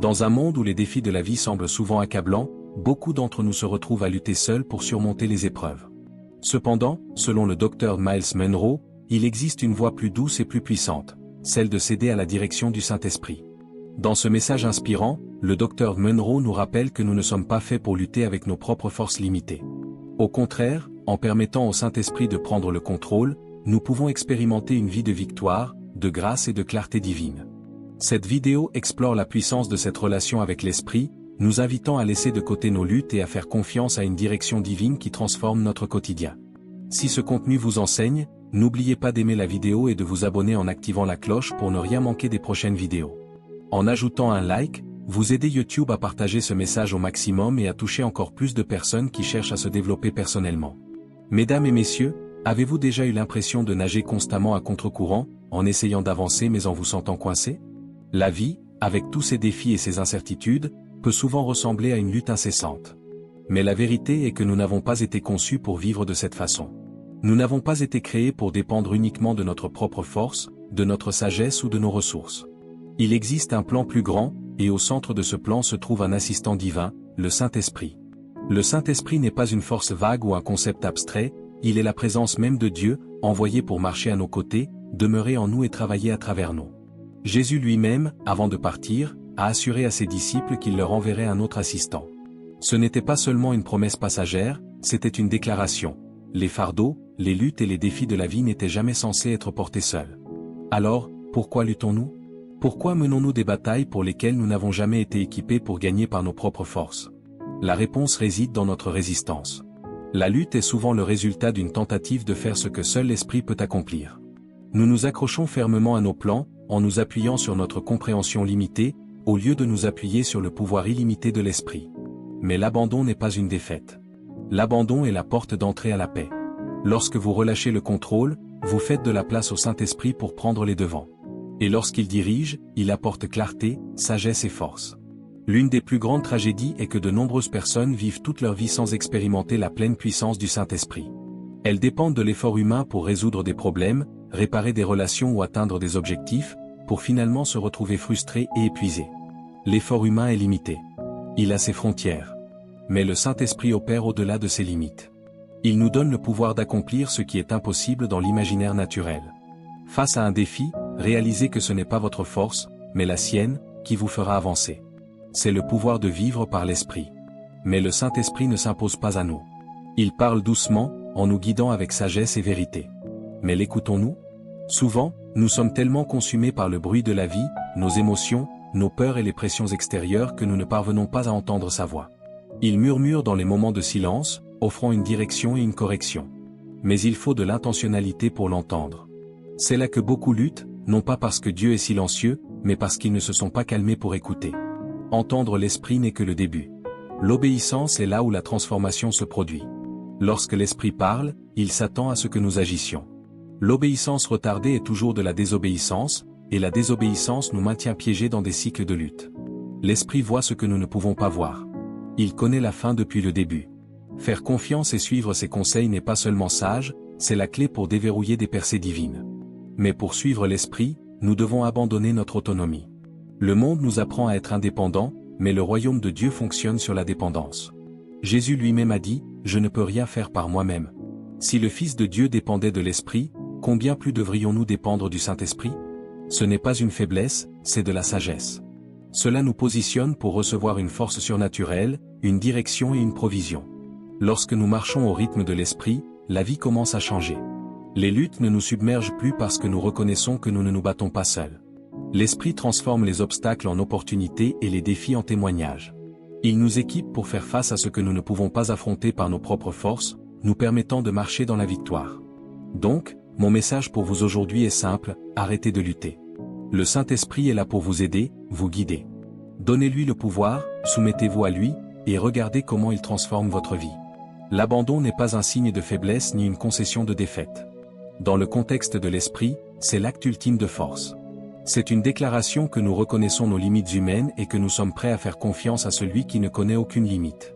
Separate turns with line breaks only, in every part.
Dans un monde où les défis de la vie semblent souvent accablants, beaucoup d'entre nous se retrouvent à lutter seuls pour surmonter les épreuves. Cependant, selon le docteur Myles Munroe, il existe une voie plus douce et plus puissante, celle de céder à la direction du Saint-Esprit. Dans ce message inspirant, le docteur Munroe nous rappelle que nous ne sommes pas faits pour lutter avec nos propres forces limitées. Au contraire, en permettant au Saint-Esprit de prendre le contrôle, nous pouvons expérimenter une vie de victoire, de grâce et de clarté divine. Cette vidéo explore la puissance de cette relation avec l'Esprit, nous invitant à laisser de côté nos luttes et à faire confiance à une direction divine qui transforme notre quotidien. Si ce contenu vous enseigne, n'oubliez pas d'aimer la vidéo et de vous abonner en activant la cloche pour ne rien manquer des prochaines vidéos. En ajoutant un like, vous aidez YouTube à partager ce message au maximum et à toucher encore plus de personnes qui cherchent à se développer personnellement. Mesdames et messieurs, avez-vous déjà eu l'impression de nager constamment à contre-courant, en essayant d'avancer mais en vous sentant coincé? La vie, avec tous ses défis et ses incertitudes, peut souvent ressembler à une lutte incessante. Mais la vérité est que nous n'avons pas été conçus pour vivre de cette façon. Nous n'avons pas été créés pour dépendre uniquement de notre propre force, de notre sagesse ou de nos ressources. Il existe un plan plus grand, et au centre de ce plan se trouve un assistant divin, le Saint-Esprit. Le Saint-Esprit n'est pas une force vague ou un concept abstrait, il est la présence même de Dieu, envoyé pour marcher à nos côtés, demeurer en nous et travailler à travers nous. Jésus lui-même, avant de partir, a assuré à ses disciples qu'il leur enverrait un autre assistant. Ce n'était pas seulement une promesse passagère, c'était une déclaration. Les fardeaux, les luttes et les défis de la vie n'étaient jamais censés être portés seuls. Alors, pourquoi luttons-nous? Pourquoi menons-nous des batailles pour lesquelles nous n'avons jamais été équipés pour gagner par nos propres forces? La réponse réside dans notre résistance. La lutte est souvent le résultat d'une tentative de faire ce que seul l'Esprit peut accomplir. Nous nous accrochons fermement à nos plans, en nous appuyant sur notre compréhension limitée, au lieu de nous appuyer sur le pouvoir illimité de l'Esprit. Mais l'abandon n'est pas une défaite. L'abandon est la porte d'entrée à la paix. Lorsque vous relâchez le contrôle, vous faites de la place au Saint-Esprit pour prendre les devants. Et lorsqu'il dirige, il apporte clarté, sagesse et force. L'une des plus grandes tragédies est que de nombreuses personnes vivent toute leur vie sans expérimenter la pleine puissance du Saint-Esprit. Elles dépendent de l'effort humain pour résoudre des problèmes, réparer des relations ou atteindre des objectifs, pour finalement se retrouver frustrées et épuisées. L'effort humain est limité. Il a ses frontières. Mais le Saint-Esprit opère au-delà de ses limites. Il nous donne le pouvoir d'accomplir ce qui est impossible dans l'imaginaire naturel. Face à un défi, réalisez que ce n'est pas votre force, mais la sienne, qui vous fera avancer. C'est le pouvoir de vivre par l'Esprit. Mais le Saint-Esprit ne s'impose pas à nous. Il parle doucement, en nous guidant avec sagesse et vérité. Mais l'écoutons-nous? Souvent, nous sommes tellement consumés par le bruit de la vie, nos émotions, nos peurs et les pressions extérieures que nous ne parvenons pas à entendre sa voix. Il murmure dans les moments de silence, offrant une direction et une correction. Mais il faut de l'intentionnalité pour l'entendre. C'est là que beaucoup luttent, non pas parce que Dieu est silencieux, mais parce qu'ils ne se sont pas calmés pour écouter. Entendre l'Esprit n'est que le début. L'obéissance est là où la transformation se produit. Lorsque l'Esprit parle, il s'attend à ce que nous agissions. L'obéissance retardée est toujours de la désobéissance, et la désobéissance nous maintient piégés dans des cycles de lutte. L'Esprit voit ce que nous ne pouvons pas voir. Il connaît la fin depuis le début. Faire confiance et suivre ses conseils n'est pas seulement sage, c'est la clé pour déverrouiller des percées divines. Mais pour suivre l'Esprit, nous devons abandonner notre autonomie. Le monde nous apprend à être indépendants, mais le royaume de Dieu fonctionne sur la dépendance. Jésus lui-même a dit, « Je ne peux rien faire par moi-même ». Si le Fils de Dieu dépendait de l'Esprit, combien plus devrions-nous dépendre du Saint-Esprit? Ce n'est pas une faiblesse, c'est de la sagesse. Cela nous positionne pour recevoir une force surnaturelle, une direction et une provision. Lorsque nous marchons au rythme de l'Esprit, la vie commence à changer. Les luttes ne nous submergent plus parce que nous reconnaissons que nous ne nous battons pas seuls. L'Esprit transforme les obstacles en opportunités et les défis en témoignages. Il nous équipe pour faire face à ce que nous ne pouvons pas affronter par nos propres forces, nous permettant de marcher dans la victoire. Donc, mon message pour vous aujourd'hui est simple, arrêtez de lutter. Le Saint-Esprit est là pour vous aider, vous guider. Donnez-lui le pouvoir, soumettez-vous à lui, et regardez comment il transforme votre vie. L'abandon n'est pas un signe de faiblesse ni une concession de défaite. Dans le contexte de l'Esprit, c'est l'acte ultime de force. C'est une déclaration que nous reconnaissons nos limites humaines et que nous sommes prêts à faire confiance à celui qui ne connaît aucune limite.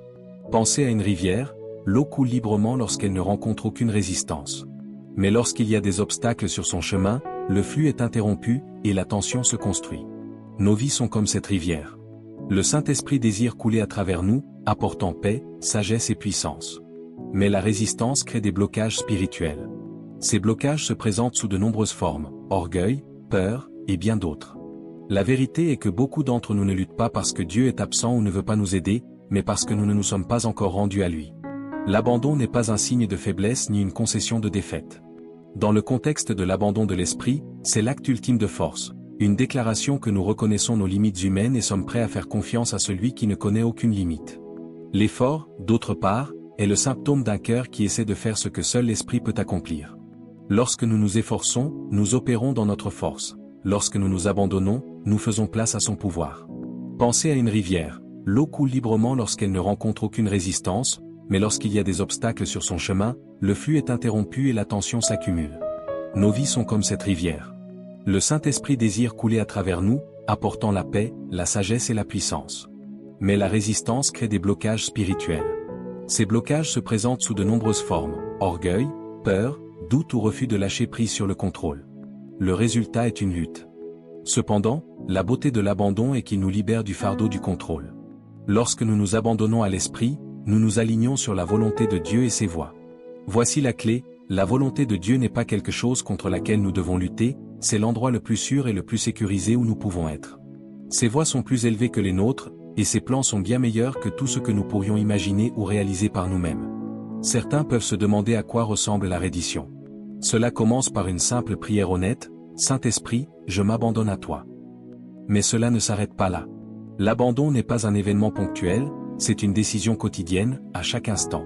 Pensez à une rivière, l'eau coule librement lorsqu'elle ne rencontre aucune résistance. Mais lorsqu'il y a des obstacles sur son chemin, le flux est interrompu, et la tension se construit. Nos vies sont comme cette rivière. Le Saint-Esprit désire couler à travers nous, apportant paix, sagesse et puissance. Mais la résistance crée des blocages spirituels. Ces blocages se présentent sous de nombreuses formes, orgueil, peur, et bien d'autres. La vérité est que beaucoup d'entre nous ne luttent pas parce que Dieu est absent ou ne veut pas nous aider, mais parce que nous ne nous sommes pas encore rendus à lui. L'abandon n'est pas un signe de faiblesse ni une concession de défaite. Dans le contexte de l'abandon de l'esprit, c'est l'acte ultime de force, une déclaration que nous reconnaissons nos limites humaines et sommes prêts à faire confiance à celui qui ne connaît aucune limite. L'effort, d'autre part, est le symptôme d'un cœur qui essaie de faire ce que seul l'esprit peut accomplir. Lorsque nous nous efforçons, nous opérons dans notre force. Lorsque nous nous abandonnons, nous faisons place à son pouvoir. Pensez à une rivière. L'eau coule librement lorsqu'elle ne rencontre aucune résistance, mais lorsqu'il y a des obstacles sur son chemin, le flux est interrompu et la tension s'accumule. Nos vies sont comme cette rivière. Le Saint-Esprit désire couler à travers nous, apportant la paix, la sagesse et la puissance. Mais la résistance crée des blocages spirituels. Ces blocages se présentent sous de nombreuses formes, orgueil, peur, doute ou refus de lâcher prise sur le contrôle. Le résultat est une lutte. Cependant, la beauté de l'abandon est qu'il nous libère du fardeau du contrôle. Lorsque nous nous abandonnons à l'esprit, nous nous alignons sur la volonté de Dieu et ses voies. Voici la clé, la volonté de Dieu n'est pas quelque chose contre laquelle nous devons lutter, c'est l'endroit le plus sûr et le plus sécurisé où nous pouvons être. Ses voies sont plus élevées que les nôtres, et ses plans sont bien meilleurs que tout ce que nous pourrions imaginer ou réaliser par nous-mêmes. Certains peuvent se demander à quoi ressemble la reddition. Cela commence par une simple prière honnête, « Saint-Esprit, je m'abandonne à toi ». Mais cela ne s'arrête pas là. L'abandon n'est pas un événement ponctuel, c'est une décision quotidienne, à chaque instant.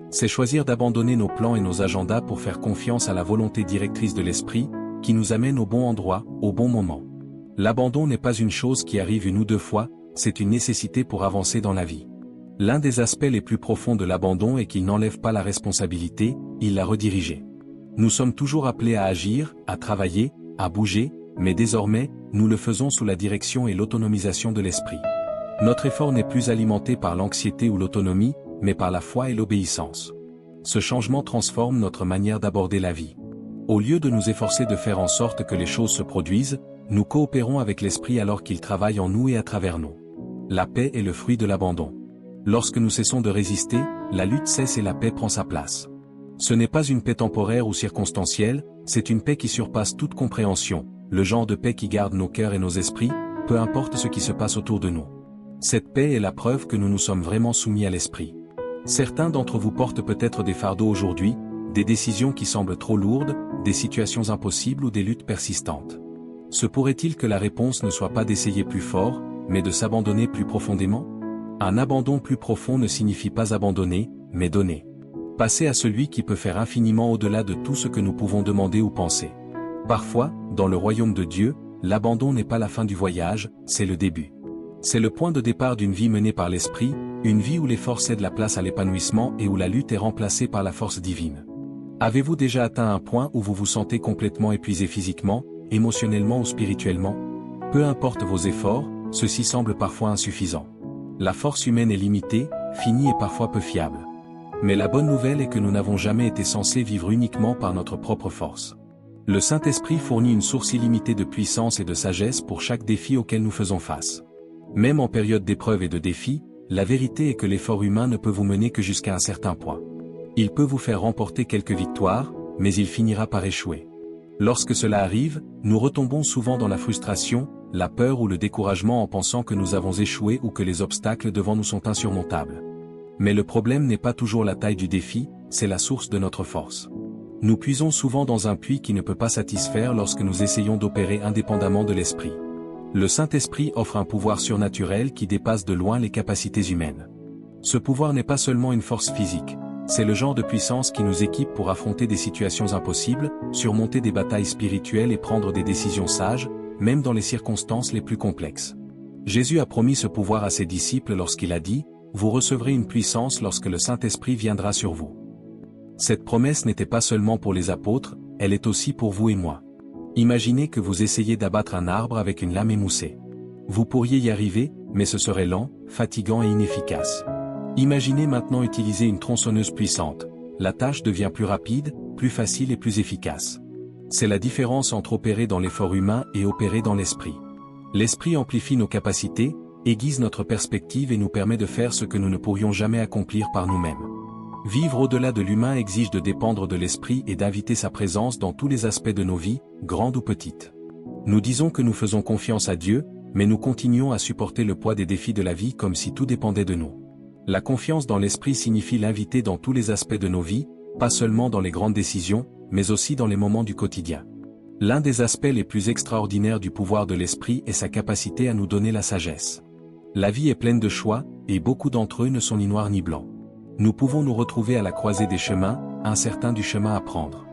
C'est choisir d'abandonner nos plans et nos agendas pour faire confiance à la volonté directrice de l'Esprit, qui nous amène au bon endroit, au bon moment. L'abandon n'est pas une chose qui arrive une ou deux fois, c'est une nécessité pour avancer dans la vie. L'un des aspects les plus profonds de l'abandon est qu'il n'enlève pas la responsabilité, il la redirige. Nous sommes toujours appelés à agir, à travailler, à bouger, mais désormais, nous le faisons sous la direction et l'autonomisation de l'Esprit. Notre effort n'est plus alimenté par l'anxiété ou l'autonomie, mais par la foi et l'obéissance. Ce changement transforme notre manière d'aborder la vie. Au lieu de nous efforcer de faire en sorte que les choses se produisent, nous coopérons avec l'Esprit alors qu'il travaille en nous et à travers nous. La paix est le fruit de l'abandon. Lorsque nous cessons de résister, la lutte cesse et la paix prend sa place. Ce n'est pas une paix temporaire ou circonstancielle, c'est une paix qui surpasse toute compréhension, le genre de paix qui garde nos cœurs et nos esprits, peu importe ce qui se passe autour de nous. Cette paix est la preuve que nous nous sommes vraiment soumis à l'Esprit. Certains d'entre vous portent peut-être des fardeaux aujourd'hui, des décisions qui semblent trop lourdes, des situations impossibles ou des luttes persistantes. Se pourrait-il que la réponse ne soit pas d'essayer plus fort, mais de s'abandonner plus profondément? Un abandon plus profond ne signifie pas abandonner, mais donner. Passer à celui qui peut faire infiniment au-delà de tout ce que nous pouvons demander ou penser. Parfois, dans le royaume de Dieu, l'abandon n'est pas la fin du voyage, c'est le début. C'est le point de départ d'une vie menée par l'Esprit, une vie où l'effort cède la place à l'épanouissement et où la lutte est remplacée par la force divine. Avez-vous déjà atteint un point où vous vous sentez complètement épuisé physiquement, émotionnellement ou spirituellement? Peu importe vos efforts, ceux-ci semblent parfois insuffisants. La force humaine est limitée, finie et parfois peu fiable. Mais la bonne nouvelle est que nous n'avons jamais été censés vivre uniquement par notre propre force. Le Saint-Esprit fournit une source illimitée de puissance et de sagesse pour chaque défi auquel nous faisons face. Même en période d'épreuve et de défi, la vérité est que l'effort humain ne peut vous mener que jusqu'à un certain point. Il peut vous faire remporter quelques victoires, mais il finira par échouer. Lorsque cela arrive, nous retombons souvent dans la frustration, la peur ou le découragement en pensant que nous avons échoué ou que les obstacles devant nous sont insurmontables. Mais le problème n'est pas toujours la taille du défi, c'est la source de notre force. Nous puisons souvent dans un puits qui ne peut pas satisfaire lorsque nous essayons d'opérer indépendamment de l'Esprit. Le Saint-Esprit offre un pouvoir surnaturel qui dépasse de loin les capacités humaines. Ce pouvoir n'est pas seulement une force physique, c'est le genre de puissance qui nous équipe pour affronter des situations impossibles, surmonter des batailles spirituelles et prendre des décisions sages, même dans les circonstances les plus complexes. Jésus a promis ce pouvoir à ses disciples lorsqu'il a dit « Vous recevrez une puissance lorsque le Saint-Esprit viendra sur vous ». Cette promesse n'était pas seulement pour les apôtres, elle est aussi pour vous et moi. Imaginez que vous essayez d'abattre un arbre avec une lame émoussée. Vous pourriez y arriver, mais ce serait lent, fatigant et inefficace. Imaginez maintenant utiliser une tronçonneuse puissante. La tâche devient plus rapide, plus facile et plus efficace. C'est la différence entre opérer dans l'effort humain et opérer dans l'esprit. L'esprit amplifie nos capacités, aiguise notre perspective et nous permet de faire ce que nous ne pourrions jamais accomplir par nous-mêmes. Vivre au-delà de l'humain exige de dépendre de l'esprit et d'inviter sa présence dans tous les aspects de nos vies, grandes ou petites. Nous disons que nous faisons confiance à Dieu, mais nous continuons à supporter le poids des défis de la vie comme si tout dépendait de nous. La confiance dans l'esprit signifie l'inviter dans tous les aspects de nos vies, pas seulement dans les grandes décisions, mais aussi dans les moments du quotidien. L'un des aspects les plus extraordinaires du pouvoir de l'esprit est sa capacité à nous donner la sagesse. La vie est pleine de choix, et beaucoup d'entre eux ne sont ni noirs ni blancs. Nous pouvons nous retrouver à la croisée des chemins, incertains du chemin à prendre.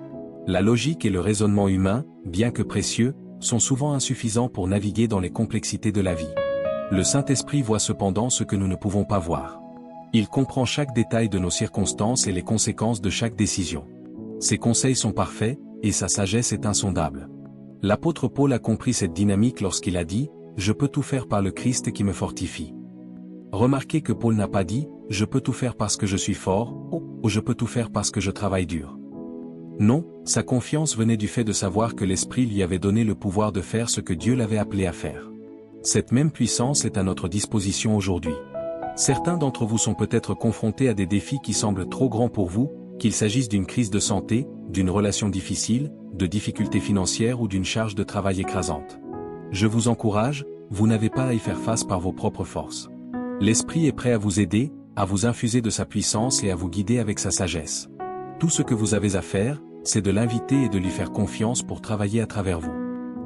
La logique et le raisonnement humain, bien que précieux, sont souvent insuffisants pour naviguer dans les complexités de la vie. Le Saint-Esprit voit cependant ce que nous ne pouvons pas voir. Il comprend chaque détail de nos circonstances et les conséquences de chaque décision. Ses conseils sont parfaits, et sa sagesse est insondable. L'apôtre Paul a compris cette dynamique lorsqu'il a dit « Je peux tout faire par le Christ qui me fortifie ». Remarquez que Paul n'a pas dit « Je peux tout faire parce que je suis fort » ou « Je peux tout faire parce que je travaille dur ». Non, sa confiance venait du fait de savoir que l'Esprit lui avait donné le pouvoir de faire ce que Dieu l'avait appelé à faire. Cette même puissance est à notre disposition aujourd'hui. Certains d'entre vous sont peut-être confrontés à des défis qui semblent trop grands pour vous, qu'il s'agisse d'une crise de santé, d'une relation difficile, de difficultés financières ou d'une charge de travail écrasante. Je vous encourage, vous n'avez pas à y faire face par vos propres forces. L'Esprit est prêt à vous aider, à vous infuser de sa puissance et à vous guider avec sa sagesse. Tout ce que vous avez à faire, c'est de l'inviter et de lui faire confiance pour travailler à travers vous.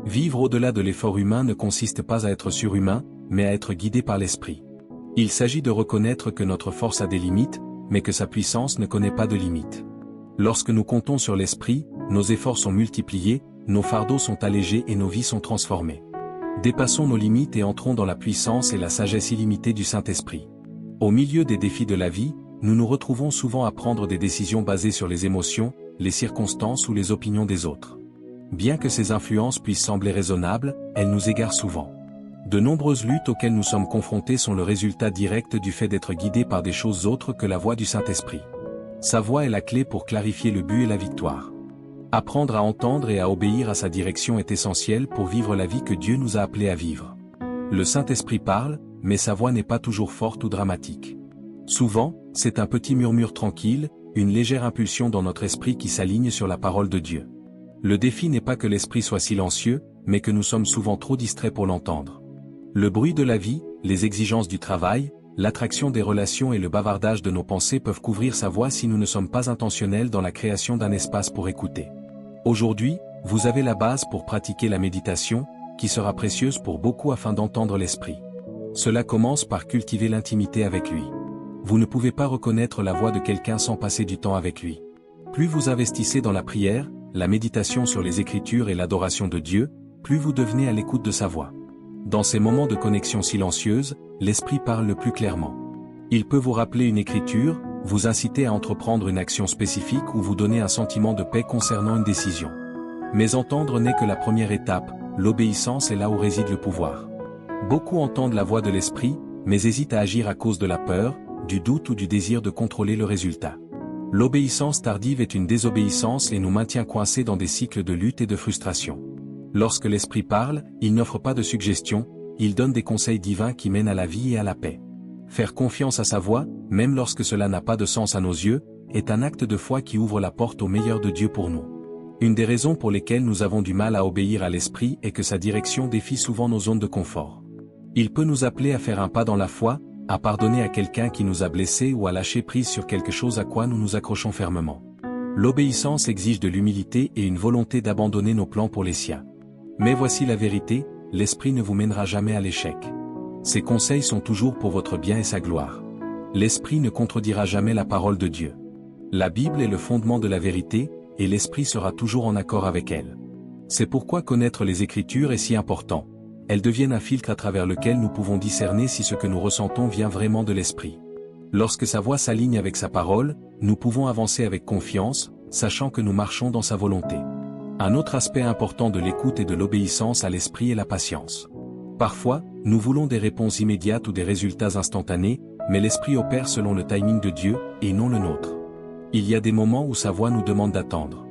Vivre au-delà de l'effort humain ne consiste pas à être surhumain, mais à être guidé par l'Esprit. Il s'agit de reconnaître que notre force a des limites, mais que sa puissance ne connaît pas de limites. Lorsque nous comptons sur l'Esprit, nos efforts sont multipliés, nos fardeaux sont allégés et nos vies sont transformées. Dépassons nos limites et entrons dans la puissance et la sagesse illimitée du Saint-Esprit. Au milieu des défis de la vie, nous nous retrouvons souvent à prendre des décisions basées sur les émotions, les circonstances ou les opinions des autres. Bien que ces influences puissent sembler raisonnables, elles nous égarent souvent. De nombreuses luttes auxquelles nous sommes confrontés sont le résultat direct du fait d'être guidés par des choses autres que la voix du Saint-Esprit. Sa voix est la clé pour clarifier le but et la victoire. Apprendre à entendre et à obéir à sa direction est essentiel pour vivre la vie que Dieu nous a appelés à vivre. Le Saint-Esprit parle, mais sa voix n'est pas toujours forte ou dramatique. Souvent, c'est un petit murmure tranquille, une légère impulsion dans notre esprit qui s'aligne sur la parole de Dieu. Le défi n'est pas que l'esprit soit silencieux, mais que nous sommes souvent trop distraits pour l'entendre. Le bruit de la vie, les exigences du travail, l'attraction des relations et le bavardage de nos pensées peuvent couvrir sa voix si nous ne sommes pas intentionnels dans la création d'un espace pour écouter. Aujourd'hui, vous avez la base pour pratiquer la méditation, qui sera précieuse pour beaucoup afin d'entendre l'esprit. Cela commence par cultiver l'intimité avec lui. Vous ne pouvez pas reconnaître la voix de quelqu'un sans passer du temps avec lui. Plus vous investissez dans la prière, la méditation sur les Écritures et l'adoration de Dieu, plus vous devenez à l'écoute de sa voix. Dans ces moments de connexion silencieuse, l'Esprit parle le plus clairement. Il peut vous rappeler une écriture, vous inciter à entreprendre une action spécifique ou vous donner un sentiment de paix concernant une décision. Mais entendre n'est que la première étape, l'obéissance est là où réside le pouvoir. Beaucoup entendent la voix de l'Esprit, mais hésitent à agir à cause de la peur, du doute ou du désir de contrôler le résultat. L'obéissance tardive est une désobéissance et nous maintient coincés dans des cycles de lutte et de frustration. Lorsque l'Esprit parle, il n'offre pas de suggestions, il donne des conseils divins qui mènent à la vie et à la paix. Faire confiance à sa voix, même lorsque cela n'a pas de sens à nos yeux, est un acte de foi qui ouvre la porte au meilleur de Dieu pour nous. Une des raisons pour lesquelles nous avons du mal à obéir à l'Esprit est que sa direction défie souvent nos zones de confort. Il peut nous appeler à faire un pas dans la foi, à pardonner à quelqu'un qui nous a blessés ou à lâcher prise sur quelque chose à quoi nous nous accrochons fermement. L'obéissance exige de l'humilité et une volonté d'abandonner nos plans pour les siens. Mais voici la vérité, l'Esprit ne vous mènera jamais à l'échec. Ses conseils sont toujours pour votre bien et sa gloire. L'Esprit ne contredira jamais la parole de Dieu. La Bible est le fondement de la vérité, et l'Esprit sera toujours en accord avec elle. C'est pourquoi connaître les Écritures est si important. Elles deviennent un filtre à travers lequel nous pouvons discerner si ce que nous ressentons vient vraiment de l'Esprit. Lorsque sa voix s'aligne avec sa parole, nous pouvons avancer avec confiance, sachant que nous marchons dans sa volonté. Un autre aspect important de l'écoute et de l'obéissance à l'Esprit est la patience. Parfois, nous voulons des réponses immédiates ou des résultats instantanés, mais l'Esprit opère selon le timing de Dieu, et non le nôtre. Il y a des moments où sa voix nous demande d'attendre.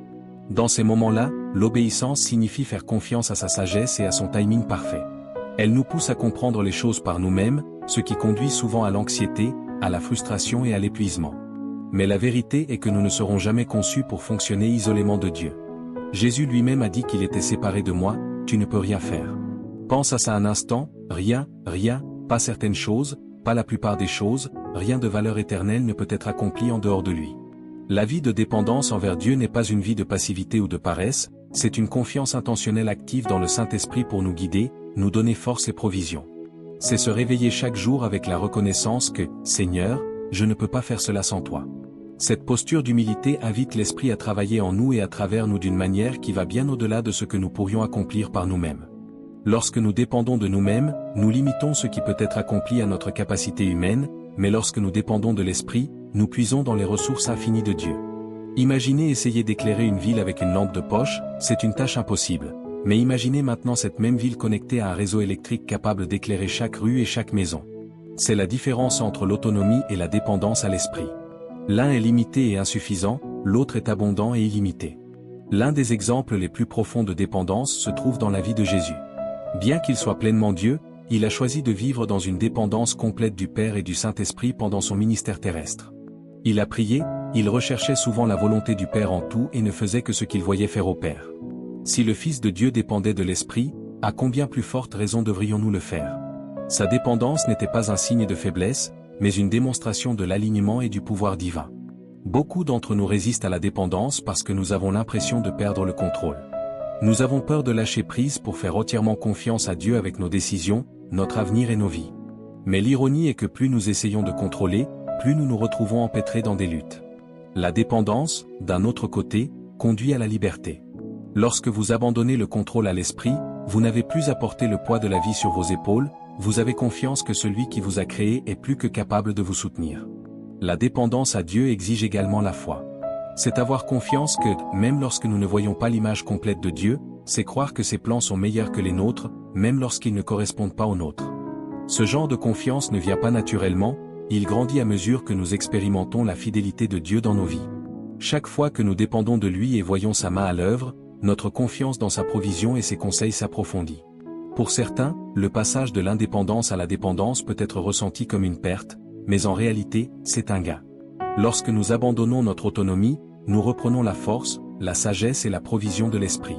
Dans ces moments-là, l'obéissance signifie faire confiance à sa sagesse et à son timing parfait. Elle nous pousse à comprendre les choses par nous-mêmes, ce qui conduit souvent à l'anxiété, à la frustration et à l'épuisement. Mais la vérité est que nous ne serons jamais conçus pour fonctionner isolément de Dieu. Jésus lui-même a dit qu'il était séparé de moi, tu ne peux rien faire. Pense à ça un instant, rien, pas certaines choses, pas la plupart des choses, rien de valeur éternelle ne peut être accompli en dehors de lui. La vie de dépendance envers Dieu n'est pas une vie de passivité ou de paresse, c'est une confiance intentionnelle active dans le Saint-Esprit pour nous guider, nous donner force et provision. C'est se réveiller chaque jour avec la reconnaissance que, Seigneur, je ne peux pas faire cela sans toi. Cette posture d'humilité invite l'Esprit à travailler en nous et à travers nous d'une manière qui va bien au-delà de ce que nous pourrions accomplir par nous-mêmes. Lorsque nous dépendons de nous-mêmes, nous limitons ce qui peut être accompli à notre capacité humaine, mais lorsque nous dépendons de l'Esprit, nous puisons dans les ressources infinies de Dieu. Imaginez essayer d'éclairer une ville avec une lampe de poche, c'est une tâche impossible. Mais imaginez maintenant cette même ville connectée à un réseau électrique capable d'éclairer chaque rue et chaque maison. C'est la différence entre l'autonomie et la dépendance à l'Esprit. L'un est limité et insuffisant, l'autre est abondant et illimité. L'un des exemples les plus profonds de dépendance se trouve dans la vie de Jésus. Bien qu'il soit pleinement Dieu, il a choisi de vivre dans une dépendance complète du Père et du Saint-Esprit pendant son ministère terrestre. Il a prié, il recherchait souvent la volonté du Père en tout et ne faisait que ce qu'il voyait faire au Père. Si le Fils de Dieu dépendait de l'Esprit, à combien plus forte raison devrions-nous le faire? Sa dépendance n'était pas un signe de faiblesse, mais une démonstration de l'alignement et du pouvoir divin. Beaucoup d'entre nous résistent à la dépendance parce que nous avons l'impression de perdre le contrôle. Nous avons peur de lâcher prise pour faire entièrement confiance à Dieu avec nos décisions, notre avenir et nos vies. Mais l'ironie est que plus nous essayons de contrôler, plus nous nous retrouvons empêtrés dans des luttes. La dépendance, d'un autre côté, conduit à la liberté. Lorsque vous abandonnez le contrôle à l'Esprit, vous n'avez plus à porter le poids de la vie sur vos épaules, vous avez confiance que celui qui vous a créé est plus que capable de vous soutenir. La dépendance à Dieu exige également la foi. C'est avoir confiance que, même lorsque nous ne voyons pas l'image complète de Dieu, c'est croire que ses plans sont meilleurs que les nôtres, même lorsqu'ils ne correspondent pas aux nôtres. Ce genre de confiance ne vient pas naturellement, il grandit à mesure que nous expérimentons la fidélité de Dieu dans nos vies. Chaque fois que nous dépendons de lui et voyons sa main à l'œuvre, notre confiance dans sa provision et ses conseils s'approfondit. Pour certains, le passage de l'indépendance à la dépendance peut être ressenti comme une perte, mais en réalité, c'est un gain. Lorsque nous abandonnons notre autonomie, nous reprenons la force, la sagesse et la provision de l'Esprit.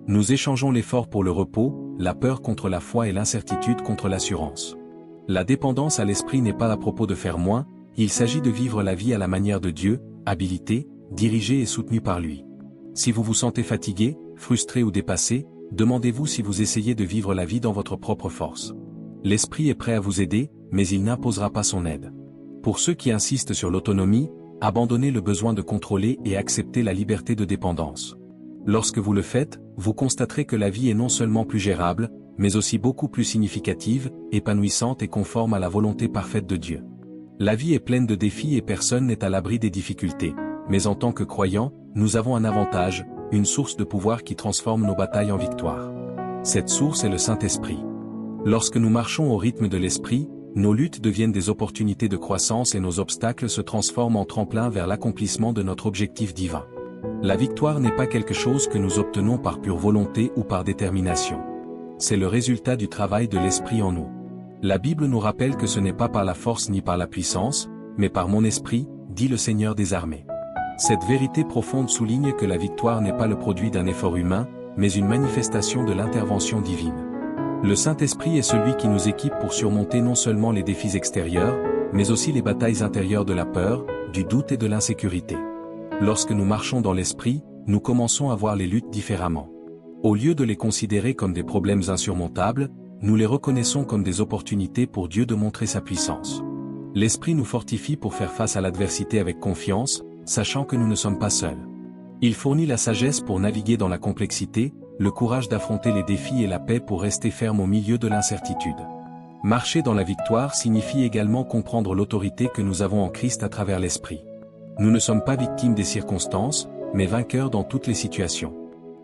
Nous échangeons l'effort pour le repos, la peur contre la foi et l'incertitude contre l'assurance. La dépendance à l'Esprit n'est pas à propos de faire moins, il s'agit de vivre la vie à la manière de Dieu, habilité, dirigé et soutenu par lui. Si vous vous sentez fatigué, frustré ou dépassé, demandez-vous si vous essayez de vivre la vie dans votre propre force. L'Esprit est prêt à vous aider, mais il n'imposera pas son aide. Pour ceux qui insistent sur l'autonomie, abandonnez le besoin de contrôler et acceptez la liberté de dépendance. Lorsque vous le faites, vous constaterez que la vie est non seulement plus gérable, mais aussi beaucoup plus significative, épanouissante et conforme à la volonté parfaite de Dieu. La vie est pleine de défis et personne n'est à l'abri des difficultés, mais en tant que croyants, nous avons un avantage, une source de pouvoir qui transforme nos batailles en victoire. Cette source est le Saint-Esprit. Lorsque nous marchons au rythme de l'Esprit, nos luttes deviennent des opportunités de croissance et nos obstacles se transforment en tremplin vers l'accomplissement de notre objectif divin. La victoire n'est pas quelque chose que nous obtenons par pure volonté ou par détermination. C'est le résultat du travail de l'Esprit en nous. La Bible nous rappelle que ce n'est pas par la force ni par la puissance, mais par mon esprit, dit le Seigneur des armées. Cette vérité profonde souligne que la victoire n'est pas le produit d'un effort humain, mais une manifestation de l'intervention divine. Le Saint-Esprit est celui qui nous équipe pour surmonter non seulement les défis extérieurs, mais aussi les batailles intérieures de la peur, du doute et de l'insécurité. Lorsque nous marchons dans l'Esprit, nous commençons à voir les luttes différemment. Au lieu de les considérer comme des problèmes insurmontables, nous les reconnaissons comme des opportunités pour Dieu de montrer sa puissance. L'Esprit nous fortifie pour faire face à l'adversité avec confiance, sachant que nous ne sommes pas seuls. Il fournit la sagesse pour naviguer dans la complexité, le courage d'affronter les défis et la paix pour rester ferme au milieu de l'incertitude. Marcher dans la victoire signifie également comprendre l'autorité que nous avons en Christ à travers l'Esprit. Nous ne sommes pas victimes des circonstances, mais vainqueurs dans toutes les situations.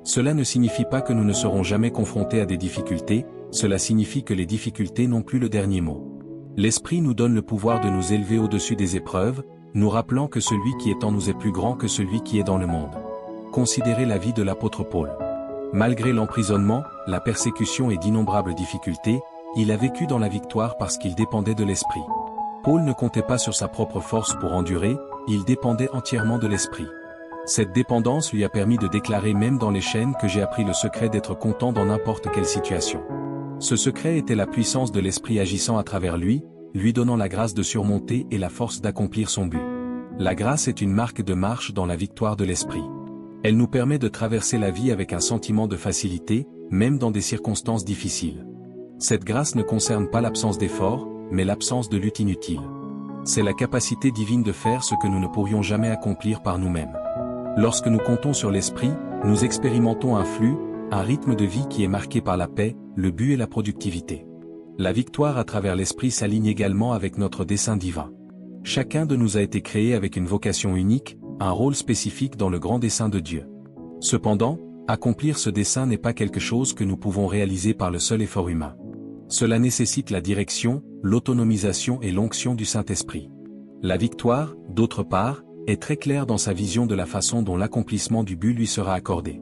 Cela ne signifie pas que nous ne serons jamais confrontés à des difficultés, cela signifie que les difficultés n'ont plus le dernier mot. L'Esprit nous donne le pouvoir de nous élever au-dessus des épreuves, nous rappelant que celui qui est en nous est plus grand que celui qui est dans le monde. Considérez la vie de l'apôtre Paul. Malgré l'emprisonnement, la persécution et d'innombrables difficultés, il a vécu dans la victoire parce qu'il dépendait de l'Esprit. Paul ne comptait pas sur sa propre force pour endurer, il dépendait entièrement de l'Esprit. Cette dépendance lui a permis de déclarer même dans les chaînes que j'ai appris le secret d'être content dans n'importe quelle situation. Ce secret était la puissance de l'Esprit agissant à travers lui donnant la grâce de surmonter et la force d'accomplir son but. La grâce est une marque de marche dans la victoire de l'Esprit. Elle nous permet de traverser la vie avec un sentiment de facilité, même dans des circonstances difficiles. Cette grâce ne concerne pas l'absence d'effort, mais l'absence de lutte inutile. C'est la capacité divine de faire ce que nous ne pourrions jamais accomplir par nous-mêmes. Lorsque nous comptons sur l'Esprit, nous expérimentons un flux, un rythme de vie qui est marqué par la paix, le but et la productivité. La victoire à travers l'Esprit s'aligne également avec notre dessein divin. Chacun de nous a été créé avec une vocation unique, un rôle spécifique dans le grand dessein de Dieu. Cependant, accomplir ce dessein n'est pas quelque chose que nous pouvons réaliser par le seul effort humain. Cela nécessite la direction, l'autonomisation et l'onction du Saint-Esprit. La victoire, d'autre part, est très claire dans sa vision de la façon dont l'accomplissement du but lui sera accordé.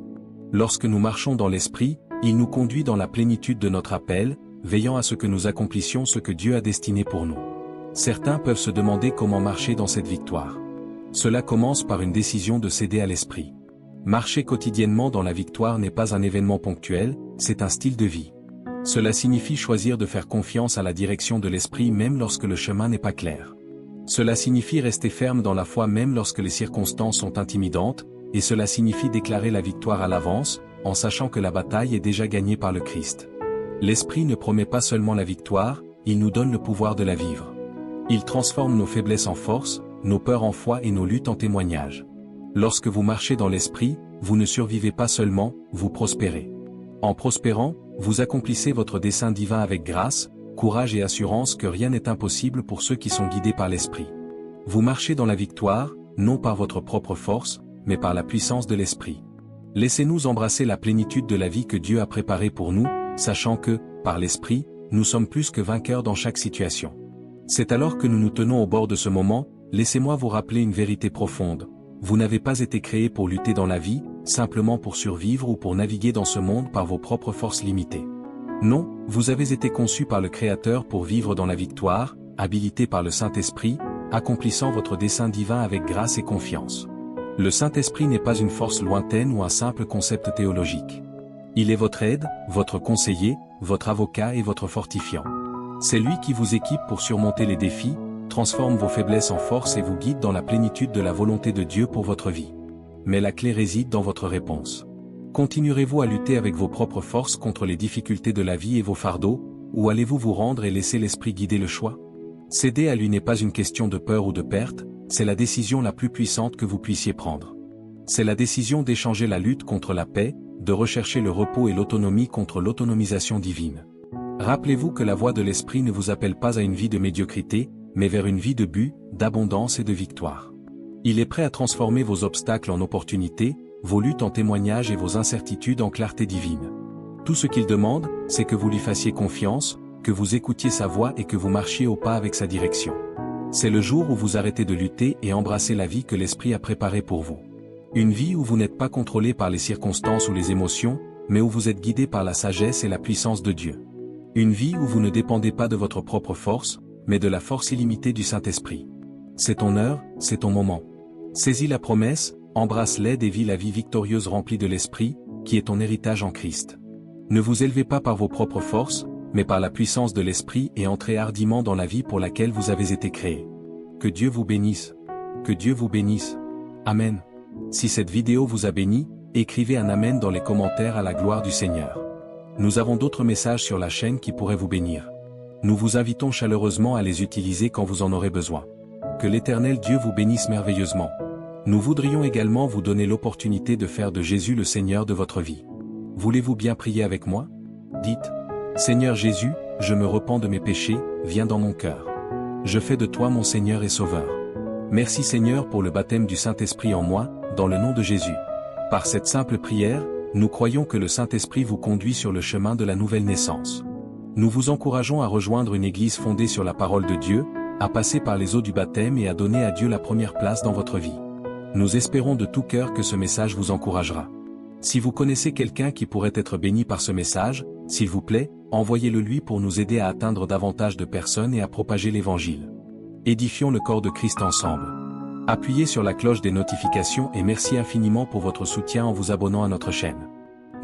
Lorsque nous marchons dans l'Esprit, il nous conduit dans la plénitude de notre appel, veillant à ce que nous accomplissions ce que Dieu a destiné pour nous. Certains peuvent se demander comment marcher dans cette victoire. Cela commence par une décision de céder à l'Esprit. Marcher quotidiennement dans la victoire n'est pas un événement ponctuel, c'est un style de vie. Cela signifie choisir de faire confiance à la direction de l'Esprit même lorsque le chemin n'est pas clair. Cela signifie rester ferme dans la foi même lorsque les circonstances sont intimidantes, et cela signifie déclarer la victoire à l'avance, en sachant que la bataille est déjà gagnée par le Christ. L'Esprit ne promet pas seulement la victoire, il nous donne le pouvoir de la vivre. Il transforme nos faiblesses en force, nos peurs en foi et nos luttes en témoignages. Lorsque vous marchez dans l'Esprit, vous ne survivez pas seulement, vous prospérez. En prospérant, vous accomplissez votre dessein divin avec grâce, courage et assurance que rien n'est impossible pour ceux qui sont guidés par l'Esprit. Vous marchez dans la victoire, non par votre propre force, mais par la puissance de l'Esprit. Laissez-nous embrasser la plénitude de la vie que Dieu a préparée pour nous, sachant que, par l'Esprit, nous sommes plus que vainqueurs dans chaque situation. C'est alors que nous nous tenons au bord de ce moment, laissez-moi vous rappeler une vérité profonde. Vous n'avez pas été créés pour lutter dans la vie, simplement pour survivre ou pour naviguer dans ce monde par vos propres forces limitées. Non, vous avez été conçus par le Créateur pour vivre dans la victoire, habilités par le Saint-Esprit, accomplissant votre dessein divin avec grâce et confiance. Le Saint-Esprit n'est pas une force lointaine ou un simple concept théologique. Il est votre aide, votre conseiller, votre avocat et votre fortifiant. C'est lui qui vous équipe pour surmonter les défis, transforme vos faiblesses en force et vous guide dans la plénitude de la volonté de Dieu pour votre vie. Mais la clé réside dans votre réponse. Continuerez-vous à lutter avec vos propres forces contre les difficultés de la vie et vos fardeaux, ou allez-vous vous rendre et laisser l'Esprit guider le choix? Céder à lui n'est pas une question de peur ou de perte, c'est la décision la plus puissante que vous puissiez prendre. C'est la décision d'échanger la lutte contre la paix, de rechercher le repos et l'autonomie contre l'autonomisation divine. Rappelez-vous que la voix de l'Esprit ne vous appelle pas à une vie de médiocrité, mais vers une vie de but, d'abondance et de victoire. Il est prêt à transformer vos obstacles en opportunités, vos luttes en témoignages et vos incertitudes en clarté divine. Tout ce qu'il demande, c'est que vous lui fassiez confiance, que vous écoutiez sa voix et que vous marchiez au pas avec sa direction. C'est le jour où vous arrêtez de lutter et embrassez la vie que l'Esprit a préparée pour vous. Une vie où vous n'êtes pas contrôlé par les circonstances ou les émotions, mais où vous êtes guidé par la sagesse et la puissance de Dieu. Une vie où vous ne dépendez pas de votre propre force, mais de la force illimitée du Saint-Esprit. C'est ton heure, c'est ton moment. Saisis la promesse, embrasse-l'aide et vis la vie victorieuse remplie de l'Esprit, qui est ton héritage en Christ. Ne vous élevez pas par vos propres forces, mais par la puissance de l'Esprit et entrez hardiment dans la vie pour laquelle vous avez été créés. Que Dieu vous bénisse. Que Dieu vous bénisse. Amen. Si cette vidéo vous a béni, écrivez un Amen dans les commentaires à la gloire du Seigneur. Nous avons d'autres messages sur la chaîne qui pourraient vous bénir. Nous vous invitons chaleureusement à les utiliser quand vous en aurez besoin. Que l'Éternel Dieu vous bénisse merveilleusement. Nous voudrions également vous donner l'opportunité de faire de Jésus le Seigneur de votre vie. Voulez-vous bien prier avec moi? Dites: Seigneur Jésus, je me repens de mes péchés, viens dans mon cœur. Je fais de toi mon Seigneur et Sauveur. Merci Seigneur pour le baptême du Saint-Esprit en moi, dans le nom de Jésus. Par cette simple prière, nous croyons que le Saint-Esprit vous conduit sur le chemin de la nouvelle naissance. Nous vous encourageons à rejoindre une église fondée sur la parole de Dieu, à passer par les eaux du baptême et à donner à Dieu la première place dans votre vie. Nous espérons de tout cœur que ce message vous encouragera. Si vous connaissez quelqu'un qui pourrait être béni par ce message, s'il vous plaît, envoyez-le lui pour nous aider à atteindre davantage de personnes et à propager l'Évangile. Édifions le corps de Christ ensemble. Appuyez sur la cloche des notifications et merci infiniment pour votre soutien en vous abonnant à notre chaîne.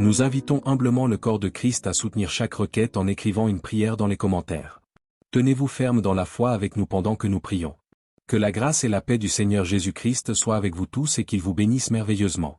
Nous invitons humblement le corps de Christ à soutenir chaque requête en écrivant une prière dans les commentaires. Tenez-vous ferme dans la foi avec nous pendant que nous prions. Que la grâce et la paix du Seigneur Jésus-Christ soient avec vous tous et qu'il vous bénisse merveilleusement.